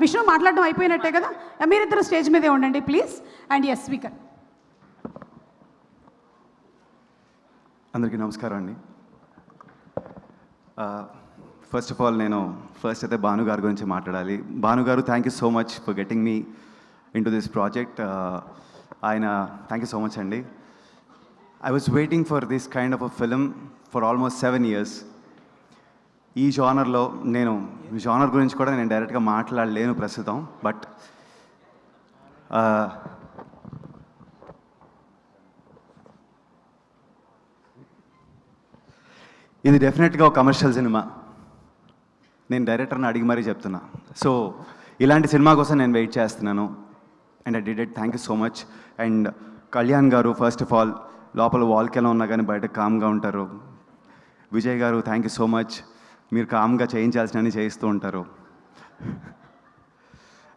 విష్ణు మాట్లాడడం అయిపోయినట్టే కదా, మీరిద్దరు స్టేజ్ మీదే ఉండండి ప్లీజ్. And yes speaker. అందరికీ నమస్కారం అండి. ఫస్ట్ ఆఫ్ ఆల్ నేను అయితే భాను గారి గురించి మాట్లాడాలి. భాను గారు, thank you so much for getting me in to this project. ఆయన థ్యాంక్ యూ సో మచ్ అండి. I was waiting for this kind of a film for almost 7 years. ఈ జానర్లో నేను జానర్ గురించి కూడా నేను డైరెక్ట్గా మాట్లాడలేను ప్రస్తుతం. బట్ ఇది డెఫినెట్గా ఒక కమర్షియల్ సినిమా. నేను డైరెక్టర్ని అడిగి మరీ చెప్తున్నా. సో ఇలాంటి సినిమా కోసం నేను వెయిట్ చేస్తున్నాను. And I did it. Thank you so much. And Kalyan గారు, ఫస్ట్ ఆఫ్ ఆల్ లోపల వాల్కి ఎలా ఉన్నా కానీ బయట కామ్గా ఉంటారు. విజయ్ గారు, థ్యాంక్ యూ సో మచ్. మీరు కామ్గా చేయించాల్సినవి చేయిస్తూ ఉంటారు.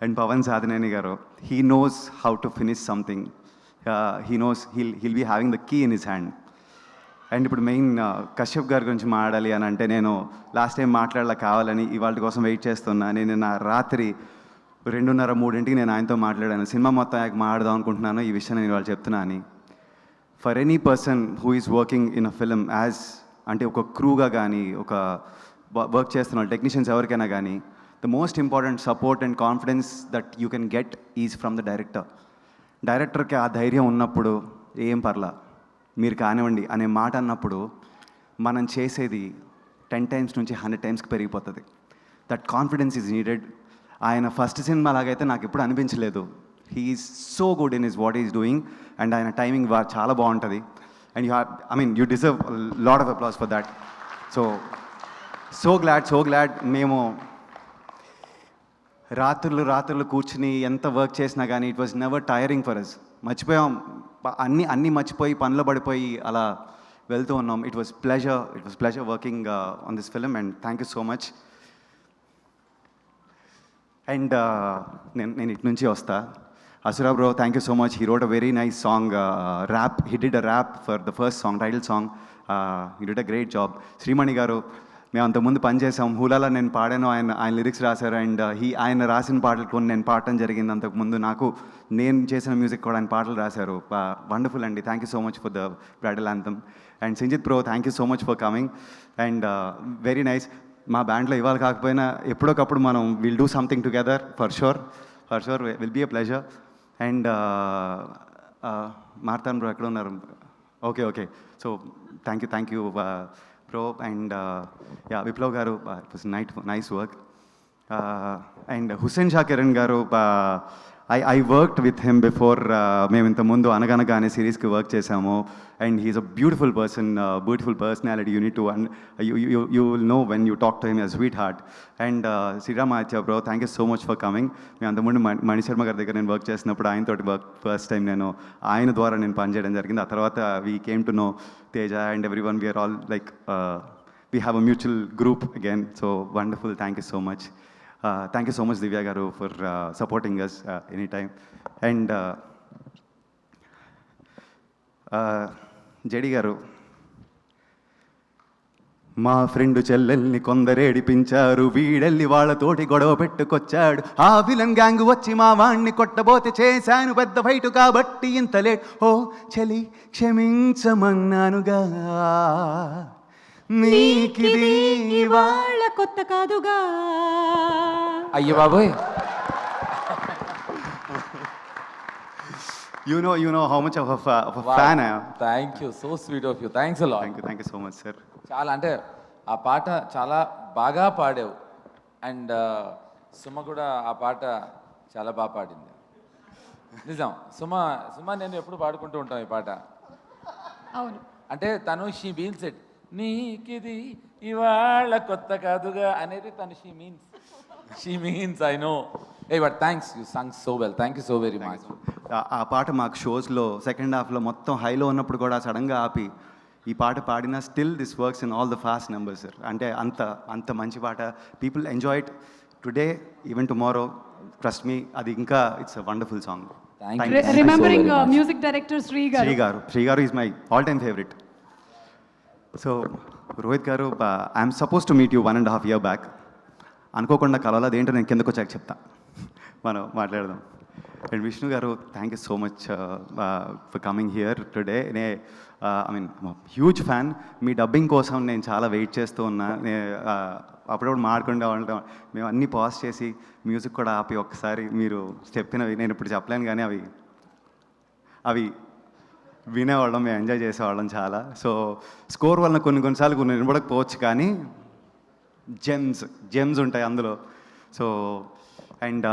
And Pavan Sadhaneni garu, he knows how to finish something. He knows he'll be having the key in his hand. And ఇప్పుడు మెయిన్ కశ్యప్ గారి గురించి మాట్లాడాలి అని అంటే, నేను లాస్ట్ టైం మాట్లాడాల కావాలని ఇవాళ కోసం వెయిట్ చేస్తున్నా. నేను నా రాత్రి 2:30-3 నేను ఆయనతో మాట్లాడాను. సినిమా మొత్తం ఆయనకు మాట్లాడదాం అనుకుంటున్నాను. ఈ విషయం నేను ఇవాళ చెప్తున్నా అని. For any person who is working in a film as అంటే ఒక క్రూగా కానీ, ఒక వర్క్ చేస్తున్న టెక్నీషియన్స్ ఎవరికైనా కానీ, the most important support and confidence that you can get is from the director. డైరెక్టర్కి ఆ ధైర్యం ఉన్నప్పుడు ఏం పర్లా, మీరు కానివ్వండి అనే మాట అన్నప్పుడు మనం చేసేది 10 times నుంచి 100 times పెరిగిపోతుంది. That confidence is needed. ఆయన ఫస్ట్ సినిమా లాగైతే నాకు ఎప్పుడు అనిపించలేదు. He is so good in his what is doing. And ఆయన టైమింగ్ చాలా బాగుంటుంది. And you deserve lot of applause for that. So glad. మేము రాత్రులు కూర్చుని ఎంత వర్క్ చేసినా కానీ it was never tiring for us. మర్చిపోయాం, అన్నీ మర్చిపోయి పనిలో పడిపోయి అలా వెళ్తూ ఉన్నాం. It was pleasure working on this film. And thank you so much. And నేను ఇటు నుంచి వస్తా. Asura bro, thank you so much. He wrote a very nice song, rap. He did a rap for the first song, title song. He did a great job. Srimani garu, మేము అంతకుముందు పనిచేసాం. హూలాలో నేను పాడాను, ఆయన lyrics రాశారు. And ఆయన రాసిన పాటలు కొన్ని నేను పాడటం జరిగింది. అంతకుముందు నేను చేసిన మ్యూజిక్ కూడా ఆయన పాటలు రాశారు. వండర్ఫుల్ అండి. Thank you so much for the bridal anthem. And Sinjith bro, thank you so much for coming. And very nice. మా బ్యాండ్లో ఇవాళ కాకపోయినా ఎప్పుడొకప్పుడు మనం will do something together for sure will be a pleasure. And Marthan bro ఎక్కడ ఉన్నారు? Okay. So thank you bro. And Viplav garu, it was nice work. And Hussain Shah Kiran garu, I worked with him before. మేము ఇంతకుముందు అనగనగా అనే సిరీస్కి వర్క్ చేశాము. And he's a beautiful personality. You need to you will know when you talk to him a sweet heart. And Sriramacharya bro, thank you so much for coming. మేము అంతకుముందు మణిశర్మ గారి దగ్గర నేను వర్క్ చేసినప్పుడు ఆయనతోటి ఫస్ట్ టైం ఆయన ద్వారా నేను పనిచేయడం జరిగింది. ఆ తర్వాత we came to know Teja and everyone. We are all like we have a mutual group again. So wonderful. Thank you so much. Thank you so much, Divya garu, for supporting us anytime. And JD garu, మా friend చెల్లెల్ని కొందరేడిపించారు, వీడెళ్ళి వాళ్ళతోటి గొడవ పెట్టుకొచ్చాడు. ఆ villain gang వచ్చి మా వాణ్ణి కొట్టబోతే చేశాను పెద్ద ఫైటు కాబట్టి ఇంత లేట్. ఓ చలి క్షమించమన్నానుగా, నీకిది వాళ్ళ కొత్త కాదుగా. అయ్యో బాబోయ్. You know how much of a fan I am. Thank you, so sweet of you. Thanks a lot. Thank you so much, sir. చాలా అంటే ఆ పాట చాలా బాగా పాడావు. అండ్ సుమ కూడా ఆ పాట చాలా బాగా పాడింది. నిజం. సుమ నేను ఎప్పుడు పాడుకుంటూ ఉంటాం ఈ పాట. అవును. అంటే తను షీ మీన్స్ ఇట్. నీకిది ఇవాళ కొత్త కాదుగా అనేది తను she means I know. But thanks, you Sung so well. Thank you so very much. ఆ పాట మాకు షోస్లో సెకండ్ హాఫ్లో మొత్తం హైలో ఉన్నప్పుడు కూడా సడన్గా ఆపి ఈ పాట పాడినా still this works in all the fast numbers, sir. అంటే అంత మంచి పాట. People enjoy it today, even tomorrow. Trust me, అది ఇంకా it's a wonderful song. Remembering music director Shri garu is my all time favourite. So Rohit garu, I'm suppose to meet you 1.5 years back. అనుకోకుండా కలవాలి. అదేంటో నేను కిందకు వచ్చాక చెప్తా. మనం మాట్లాడదాం. అండ్ విష్ణు గారు, thank you so much for coming here today. I mean huge fan. Me dubbing కోసం నేను చాలా వెయిట్ చేస్తూ ఉన్నా. అప్పుడప్పుడు మాడుకుంటూ ఉంటాం. మేము అన్నీ పాజ్ చేసి మ్యూజిక్ కూడా ఆపి ఒక్కసారి మీరు చెప్పినవి నేను ఇప్పుడు చెప్పలేను, కానీ అవి వినేవాళ్ళం, మేము ఎంజాయ్ చేసేవాళ్ళం చాలా. సో స్కోర్ వలన కొన్నిసార్లు కొన్ని వినపడకపోవచ్చు, కానీ జెమ్స్ ఉంటాయి అందులో. So and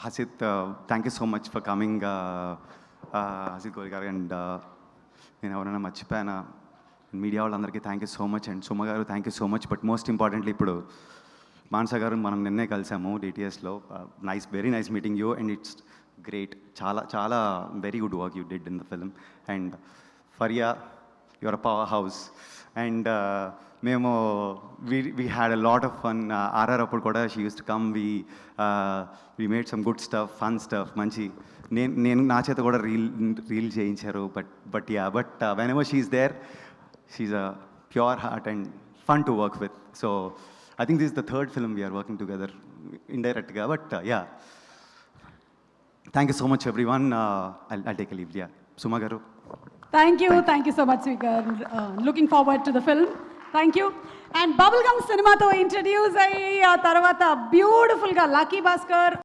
Hasith, thank you so much for coming Hasith Gori garu. And నేను ఎవరైనా మర్చిపోయానా? మీడియా వాళ్ళందరికీ thank you so much. And Suma garu, thank you so much. But most importantly ఇప్పుడు మానస గారు మనం నిన్నే కలిసాము డిటిఎస్లో. Very nice meeting you. And it's great. చాలా very good work you did in the film. And Faria, your power house. And మేము we had a lot of fun. RR అప్పుడు కూడా she used to come. We made some good stuff, fun stuff. మంచి నేను నా చేత కూడా reel చేయించారు. But whenever she is there, she is a pure heart and fun to work with. So I think this is the third film we are working together indirectly, but yeah. Thank you so much, everyone. I'll take a leave. Yeah, Suma garu. Thank you so much, Sweekar. Looking forward to the film. Thank you. And Bubblegum Cinema to introduce a tarvata beautiful ga Lucky Bhaskar.